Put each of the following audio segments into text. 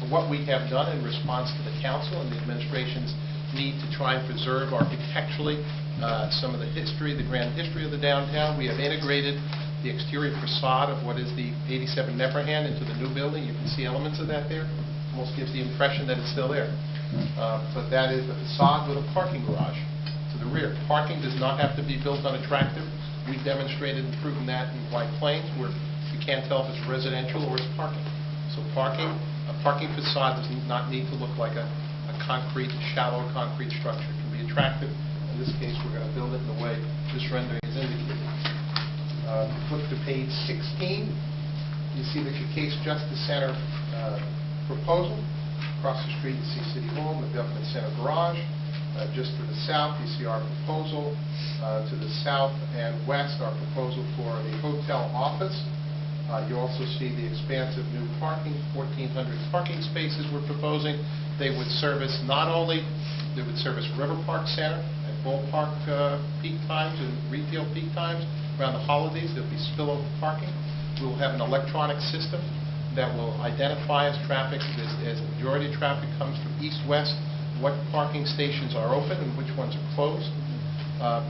what we have done in response to the council and the administration's need to try and preserve architecturally some of the history, the grand history of the downtown. We have integrated the exterior facade of what is the 87 Neverhand into the new building. You can see elements of that there. Almost gives the impression that it's still there. But that is the facade with a parking garage to the rear. Parking does not have to be built unattractive. We've demonstrated and proven that in White Plains, where you can't tell if it's residential or it's parking. So a parking facade does not need to look like a concrete, shallow concrete structure. It can be attractive. In this case, we're going to build it in the way this rendering is indicated. Flip to page 16. You see the Case Justice Center proposal. Across the street, you see City Hall and the Government Center garage. Just to the south, you see our proposal. To the south and west, our proposal for the hotel office. You also see the expansive new parking, 1,400 parking spaces we're proposing. They would service River Park Center at ballpark peak times and retail peak times. Around the holidays, there'll be spillover parking. We will have an electronic system that will identify as the majority of traffic comes from east-west, what parking stations are open and which ones are closed,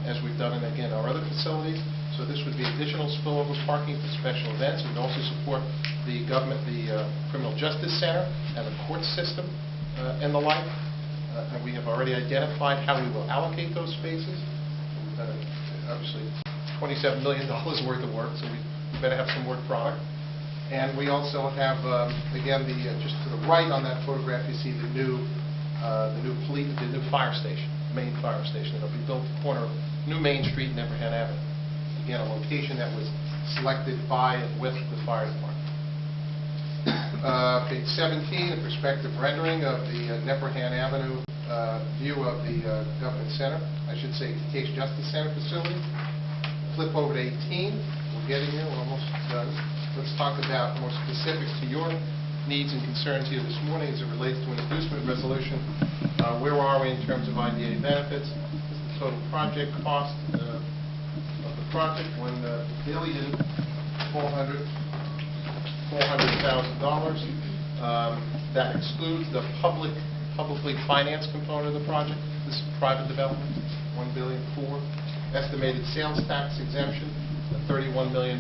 as we've done in, again, our other facilities. So this would be additional spillover parking for special events. It would also support the Criminal Justice Center and the court system and the like. And we have already identified how we will allocate those spaces. We've done, obviously, $27 million worth of work, so we better have some work product. And we also have, again, just to the right on that photograph, you see the new fire station, main fire station. It'll be built at the corner of New Main Street and Neverhand Avenue. Again, a location that was selected by and with the fire department. Page 17, a perspective rendering of the Neverhand Avenue view of the Government Center. I should say Case Justice Center facility. Flip over to 18. We're getting there. We're almost done. Let's talk about more specifics to your needs and concerns here this morning as it relates to an inducement resolution. Where are we in terms of IDA benefits? This is the total project cost of the project. When Bailey did $400,000. That excludes the publicly financed component of the project. This is private development, $1.4 billion. Estimated sales tax exemption, $31 million.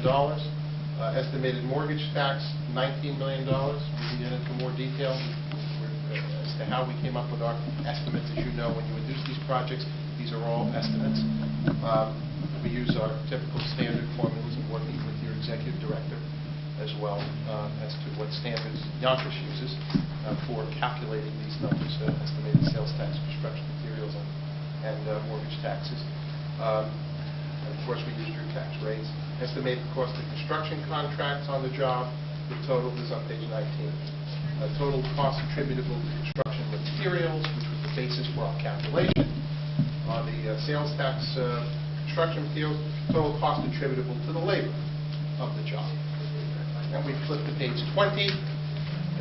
Estimated mortgage tax, $19 million. We can get into more detail as to how we came up with our estimates. As you know, when you induce these projects, these are all estimates. We use our typical standard formulas and working with your executive director as well as to what standards Yonkers uses for calculating these numbers, estimated sales tax, construction materials, and mortgage taxes. And of course, we use your tax rates. Estimated cost of construction contracts on the job. The total is on page 19. Total cost attributable to construction materials, which was the basis for our calculation. On the sales tax construction materials, total cost attributable to the labor of the job. And we flip to page 20.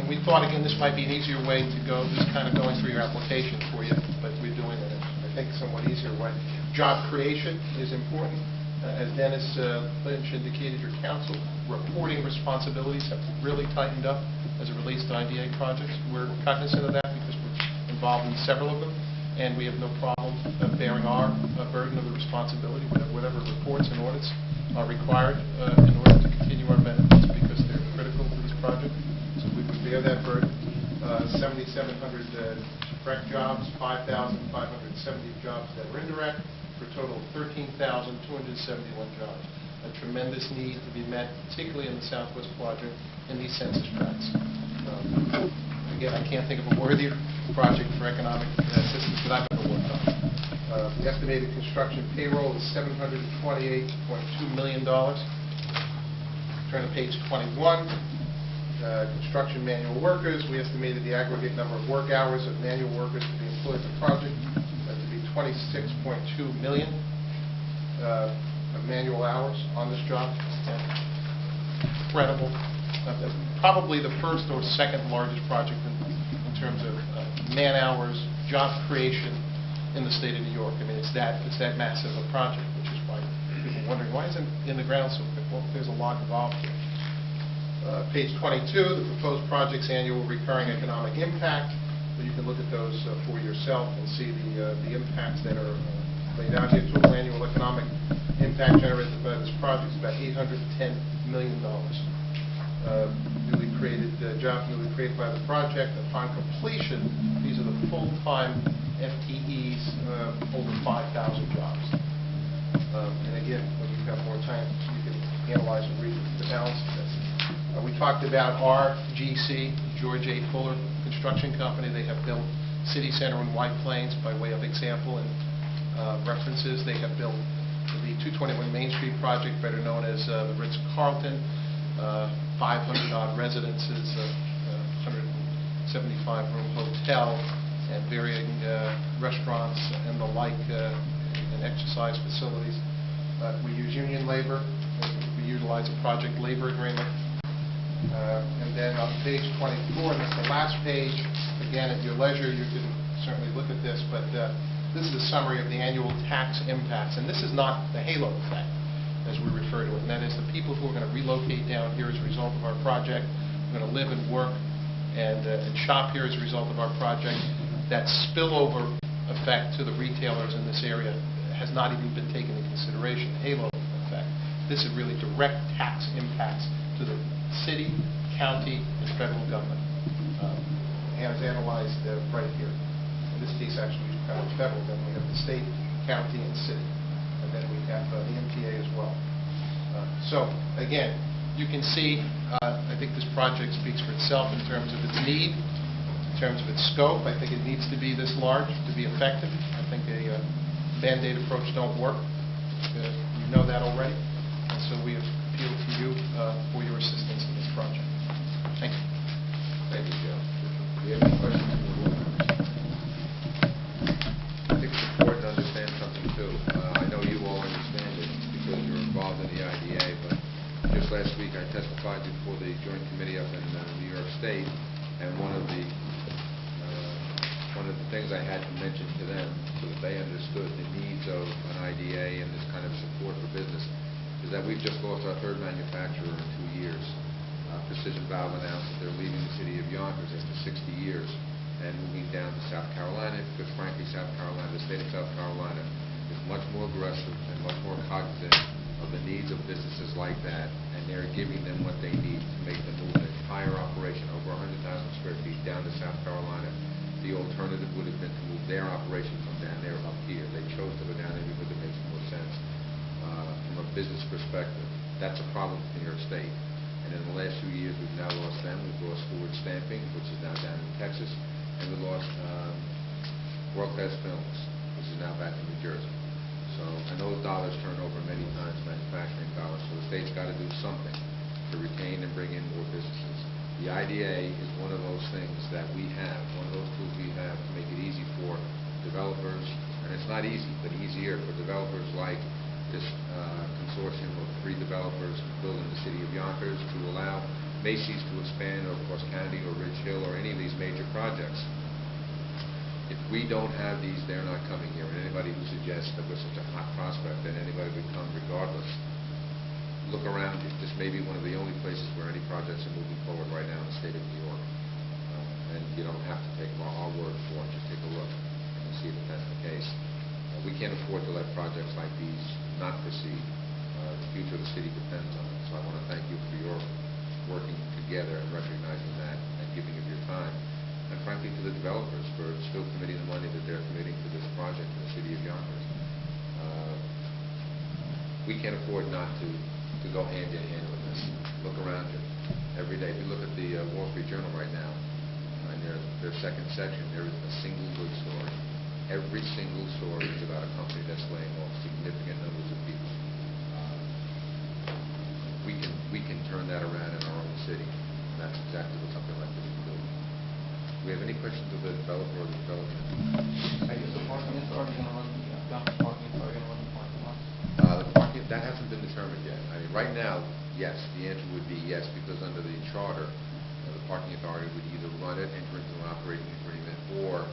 And we thought, again, this might be an easier way to go, just kind of going through your application for you, but we're doing it, I think, somewhat easier way. Job creation is important. As Dennis Lynch indicated, your council reporting responsibilities have really tightened up as it relates to IDA projects. We're cognizant of that because we're involved in several of them, and we have no problem bearing our burden of the responsibility, whatever reports and audits are required in order to continue our benefits because they're critical to this project. So we would bear that burden. 7,700 direct jobs, 5,570 jobs that are indirect, for a total of 13,271 jobs. A tremendous need to be met, particularly in the Southwest Quadrant in these census tracts. Again, I can't think of a worthier project for economic assistance that I've ever worked on. The estimated construction payroll is $728.2 million. Turn to page 21. Construction manual workers. We estimated the aggregate number of work hours of manual workers to be employed in the project to be 26.2 million of manual hours on this job. Incredible. Probably the first or second largest project in terms of man hours, job creation in the state of New York. I mean, it's that massive a project, which is why people are wondering why isn't in the ground so quick. Well, there's a lot involved here. Page 22, the proposed project's annual recurring economic impact. So you can look at those for yourself and see the impacts that are laid out here. Total annual economic impact generated by this project is about $810 million. Newly created jobs newly created by the project. Upon completion, these are the full-time FTEs, over 5,000 jobs. And again, when you have more time, you can analyze and read the balance of this. We talked about RGC, George A. Fuller Construction Company. They have built City Center in White Plains by way of example and references. They have built the 221 Main Street project, better known as the Ritz-Carlton, 500-odd residences, 175-room hotel, and varying restaurants and the like, and exercise facilities. We use union labor. We utilize a project labor agreement. And then on page 24, and that's the last page, again, at your leisure, you can certainly look at this, but this is a summary of the annual tax impacts. And this is not the halo effect, as we refer to it, and that is the people who are going to relocate down here as a result of our project, are going to live and work and shop here as a result of our project. That spillover effect to the retailers in this area has not even been taken into consideration, the halo effect. This is really direct tax impacts to the city, county, and federal government, as analyzed right here. In this case, actually, federal government. We have the state, county, and city. And then we have the MTA as well. So, again, you can see, I think this project speaks for itself in terms of its need, in terms of its scope. I think it needs to be this large to be effective. I think a Band-Aid approach don't work. You know that already. And so we appeal to you for your assistance in this project. Thank you. Thank you, Joe. Do you have any questions from the board members? I think it's important to understand something, too. I know you all understand it because you're involved in the IDA, but just last week I testified before the Joint Committee up in New York State, and one of the things I had to mention to them so that they understood the needs of an IDA and this kind of support for business is that we've just lost our third manufacturer in 2 years. Precision Valve announced that they're leaving the city of Yonkers after 60 years and moving down to South Carolina because, frankly, the state of South Carolina is much more aggressive and much more cognizant of the needs of businesses like that, and they're giving them what they need to make them move an entire operation over 100,000 square feet down to South Carolina. The alternative would have been to move their operation from down there up here. They chose to go down there because it makes more sense. From a business perspective, that's a problem for New York State. And in the last few years, we've now lost them. We've lost Forward Stamping, which is now down in Texas, and we lost World Class Films, which is now back in New Jersey. So, and those dollars turn over many times, manufacturing dollars. So the state's got to do something to retain and bring in more businesses. The IDA is one of those things that we have, one of those tools we have to make it easy for developers, and it's not easy, but easier for developers like this consortium of 3 developers building the city of Yonkers to allow Macy's to expand or Cross County or Ridge Hill or any of these major projects. If we don't have these, they're not coming here. And anybody who suggests that we're such a hot prospect that anybody would come regardless, look around you. This may be one of the only places where any projects are moving forward right now in the state of New York. And you don't have to take our word for it. Just take a look and see if that's the case. We can't afford to let projects like these not proceed. The future of the city depends on it. So I want to thank you for your working together and recognizing that and giving of your time. And frankly, to the developers for still committing the money that they're committing to this project in the city of Yonkers. We can't afford not to go hand in hand with this. Look around you. Every day, if you look at the Wall Street Journal right now, in their second section, there isn't a single good story. Every single story is about a company that's laying off significant numbers of people. We can turn that around in our own city, and that's exactly what something like this will do. Do we have any questions of the developer or the development? I guess the parking authority going to run the parking authority going to run the parking lots? The parking, that hasn't been determined yet. I mean, right now, yes, the answer would be yes, because under the charter, the parking authority would either run it, enter into an operating agreement, or